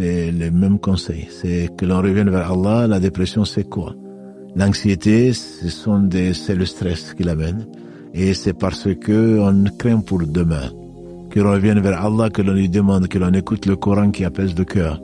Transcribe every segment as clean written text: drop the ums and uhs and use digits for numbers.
c'est le même conseil. C'est que l'on revienne vers Allah. La dépression, c'est quoi? L'anxiété, c'est le stress qui l'amène. Et c'est parce que on craint pour demain. Que l'on revienne vers Allah, que l'on lui demande, que l'on écoute le Coran qui apaise le cœur.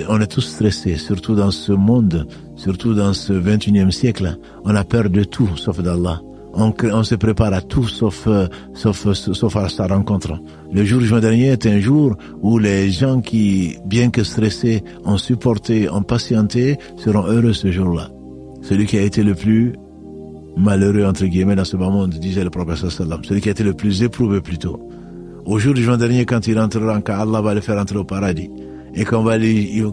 On est tous stressés, surtout dans ce monde, surtout dans ce 21e siècle. On a peur de tout, sauf d'Allah. On se prépare à tout, sauf à sa rencontre. Le jour juin dernier est un jour où les gens qui, bien que stressés, ont supporté, ont patienté, seront heureux ce jour-là. Celui qui a été le plus malheureux, entre guillemets, dans ce bas monde, disait le prophète sallallahu alayhi wa sallam. Celui qui a été le plus éprouvé plutôt. Au jour du juin dernier, quand il rentrera, quand Allah va le faire entrer au paradis, et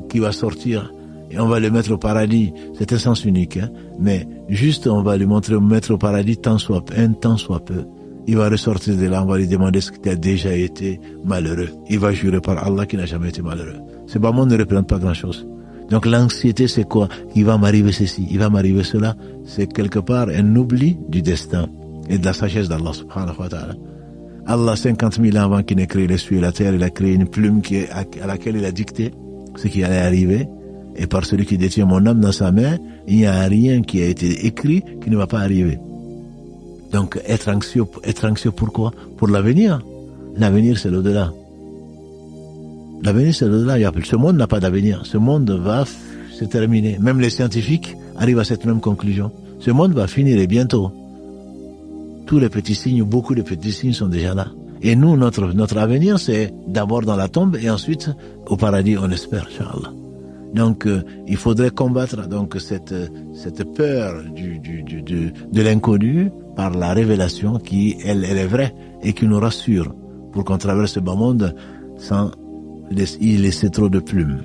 qu'il va sortir, et on va le mettre au paradis, c'est un sens unique, hein, mais juste on va lui mettre au paradis tant soit peu. Il va ressortir de là, on va lui demander ce qui a déjà été malheureux. Il va jurer par Allah qu'il n'a jamais été malheureux. Ce bas monde ne représente pas grand-chose. Donc l'anxiété, c'est quoi? Il va m'arriver ceci, il va m'arriver cela. C'est quelque part un oubli du destin et de la sagesse d'Allah subhanahu wa ta'ala. Allah, 50 000 ans avant qu'il n'ait créé les cieux et la terre, il a créé une plume à laquelle il a dicté ce qui allait arriver. Et par celui qui détient mon âme dans sa main, il n'y a rien qui a été écrit qui ne va pas arriver. Donc être anxieux pourquoi? Pour l'avenir. L'avenir, c'est l'au-delà. L'avenir, c'est l'au-delà. Ce monde n'a pas d'avenir. Ce monde va se terminer. Même les scientifiques arrivent à cette même conclusion. Ce monde va finir et bientôt. Tous les petits signes, beaucoup de petits signes sont déjà là. Et nous, notre avenir, c'est d'abord dans la tombe et ensuite au paradis, on espère, Inch'Allah. Donc, il faudrait combattre donc cette peur de l'inconnu par la révélation qui, elle est vraie et qui nous rassure pour qu'on traverse ce bas monde sans y laisser trop de plumes.